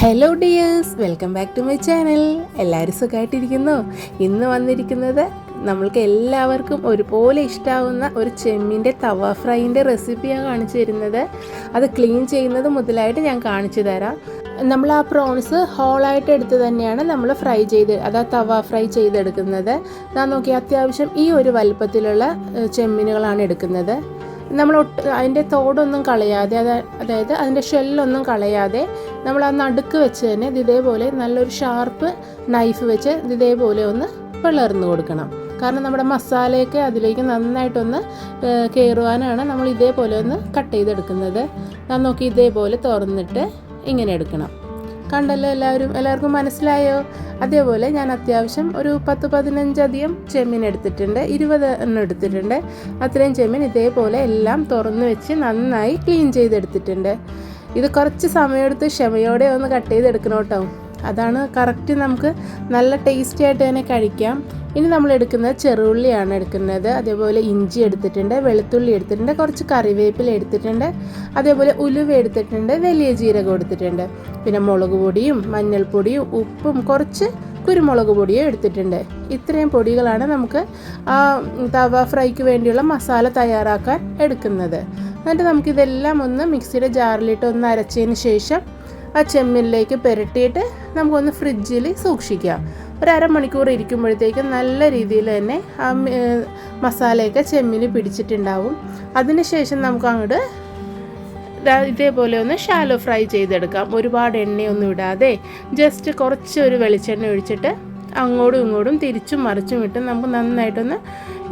Hello dears, welcome back to my channel. എല്ലാവരും സുഖമായിട്ടിരിക്കുന്നു. ഇന്ന് വന്നിരിക്കുന്നത് നമ്മൾക്ക് എല്ലാവർക്കും ഒരുപോലെ ഇഷ്ടമാവുന്ന ഒരു ചെമ്മീൻ്റെ തവ ഫ്രൈൻ്റെ റെസിപ്പിയാണ് കാണിച്ചു തരുന്നത്. അത് ക്ലീൻ ചെയ്യുന്നത് മുതലായിട്ട് ഞാൻ കാണിച്ചു തരാം. നമ്മൾ ആ പ്രോൺസ് ഹോളായിട്ട് എടുത്ത് തന്നെയാണ് നമ്മൾ ഫ്രൈ ചെയ്ത് തവ ഫ്രൈ ചെയ്തെടുക്കുന്നത്. ഞാൻ നോക്കി അത്യാവശ്യം ഈ ഒരു വലുപ്പത്തിലുള്ള ചെമ്മീനുകളാണ് എടുക്കുന്നത്. നമ്മൾ അതിൻ്റെ തോടൊന്നും കളയാതെ, അതായത് അതിൻ്റെ ഷെല്ലൊന്നും കളയാതെ നമ്മൾ ആ നടുക്ക് വെച്ച് തന്നെ ഇതേപോലെ നല്ലൊരു ഷാർപ്പ് നൈഫ് വെച്ച് ഇതേപോലെ ഒന്ന് പിളർന്ന് കൊടുക്കണം. കാരണം നമ്മുടെ മസാലയൊക്കെ അതിലേക്ക് നന്നായിട്ടൊന്ന് കയറുവാനാണ് നമ്മൾ ഇതേപോലെ ഒന്ന് കട്ട് ചെയ്തെടുക്കുന്നത്. ഞാൻ നോക്കി ഇതേപോലെ തുറന്നിട്ട് ഇങ്ങനെ എടുക്കണം. കണ്ടല്ലോ, എല്ലാവർക്കും മനസ്സിലായോ? അതേപോലെ ഞാൻ അത്യാവശ്യം ഒരു 10-15 ചെമ്മീൻ എടുത്തിട്ടുണ്ട്, 20 എണ്ണം എടുത്തിട്ടുണ്ട്. അത്രയും ചെമ്മീൻ ഇതേപോലെ എല്ലാം തുറന്ന് വെച്ച് നന്നായി ക്ലീൻ ചെയ്തെടുത്തിട്ടുണ്ട്. ഇത് കുറച്ച് സമയമെടുത്ത് ക്ഷമയോടെ ഒന്ന് കട്ട് ചെയ്തെടുക്കണം കേട്ടോ. അതാണ് കറക്റ്റ്, നമുക്ക് നല്ല ടേസ്റ്റി ആയിട്ട് തന്നെ കഴിക്കാം. ഇനി നമ്മൾ എടുക്കുന്നത് ചെറുള്ളിയാണ് എടുക്കുന്നത്. അതേപോലെ ഇഞ്ചി എടുത്തിട്ടുണ്ട്, വെളുത്തുള്ളി എടുത്തിട്ടുണ്ട്, കുറച്ച് കറിവേപ്പില എടുത്തിട്ടുണ്ട്, അതേപോലെ ഉലുവ എടുത്തിട്ടുണ്ട്, വലിയ ജീരകം എടുത്തിട്ടുണ്ട്. പിന്നെ മുളക് പൊടിയും മഞ്ഞൾപ്പൊടിയും ഉപ്പും കുറച്ച് കുരുമുളക് പൊടിയും എടുത്തിട്ടുണ്ട്. ഇത്രയും പൊടികളാണ് നമുക്ക് ആ തവ ഫ്രൈക്ക് വേണ്ടിയുള്ള മസാല തയ്യാറാക്കാൻ എടുക്കുന്നത്. എന്നിട്ട് നമുക്കിതെല്ലാം ഒന്ന് മിക്സിയുടെ ജാറിലിട്ട് ഒന്ന് അരച്ചതിന് ശേഷം ആ ചെമ്മീനിലേക്ക് പുരട്ടിയിട്ട് നമുക്കൊന്ന് ഫ്രിഡ്ജിൽ സൂക്ഷിക്കാം. ഒരു അരമണിക്കൂർ ഇരിക്കുമ്പോഴത്തേക്കും നല്ല രീതിയിൽ തന്നെ ആ മസാലയൊക്കെ ചെമ്മീന് പിടിച്ചിട്ടുണ്ടാവും. അതിനുശേഷം നമുക്ക് അങ്ങോട്ട് ഇതേപോലെ ഒന്ന് ഷാലോ ഫ്രൈ ചെയ്തെടുക്കാം. ഒരുപാട് എണ്ണയൊന്നും ഇടാതെ ജസ്റ്റ് കുറച്ചൊരു വെളിച്ചെണ്ണ ഒഴിച്ചിട്ട് അങ്ങോട്ടും ഇങ്ങോട്ടും തിരിച്ചും മറിച്ചും ഇട്ട് നമുക്ക് നന്നായിട്ടൊന്ന്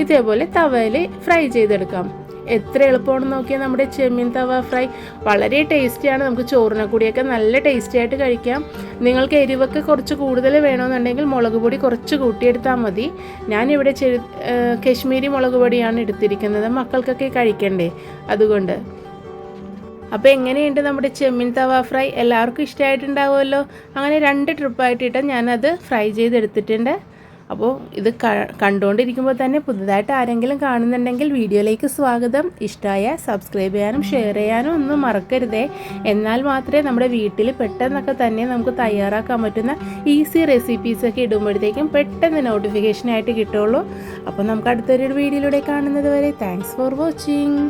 ഇതേപോലെ തവയിൽ ഫ്രൈ ചെയ്തെടുക്കാം. എത്ര എളുപ്പമാണെന്ന് നോക്കിയാൽ നമ്മുടെ ചെമ്മീൻ തവ ഫ്രൈ വളരെ ടേസ്റ്റിയാണ്. നമുക്ക് ചോറിനെ കൂടിയൊക്കെ നല്ല ടേസ്റ്റി ആയിട്ട് കഴിക്കാം. നിങ്ങൾക്ക് എരിവൊക്കെ കുറച്ച് കൂടുതൽ വേണമെന്നുണ്ടെങ്കിൽ മുളക് പൊടി കുറച്ച് കൂട്ടിയെടുത്താൽ മതി. ഞാനിവിടെ കശ്മീരി മുളക് പൊടിയാണ് എടുത്തിരിക്കുന്നത്, മക്കൾക്കൊക്കെ കഴിക്കണ്ടേ, അതുകൊണ്ട്. അപ്പോൾ എങ്ങനെയുണ്ട് നമ്മുടെ ചെമ്മീൻ തവ ഫ്രൈ? എല്ലാവർക്കും ഇഷ്ടമായിട്ടുണ്ടാവുമല്ലോ. അങ്ങനെ 2 ട്രിപ്പായിട്ടിട്ട് ഞാനത് ഫ്രൈ ചെയ്തെടുത്തിട്ടുണ്ട്. അപ്പോൾ ഇത് കണ്ടുകൊണ്ടിരിക്കുമ്പോൾ തന്നെ പുതുതായിട്ട് ആരെങ്കിലും കാണുന്നുണ്ടെങ്കിൽ വീഡിയോയിലേക്ക് സ്വാഗതം. ഇഷ്ടമായ സബ്സ്ക്രൈബ് ചെയ്യാനും ഷെയർ ചെയ്യാനും ഒന്നും മറക്കരുതേ. എന്നാൽ മാത്രമേ നമ്മുടെ വീട്ടിൽ പെട്ടെന്നൊക്കെ തന്നെ നമുക്ക് തയ്യാറാക്കാൻ പറ്റുന്ന ഈസി റെസിപ്പീസൊക്കെ ഇടുമ്പോഴത്തേക്കും പെട്ടെന്ന് നോട്ടിഫിക്കേഷനായിട്ട് കിട്ടുള്ളൂ. അപ്പോൾ നമുക്ക് അടുത്തൊരു വീഡിയോയിലൂടെ കാണുന്നത് വരെ താങ്ക്സ് ഫോർ വാച്ചിങ്.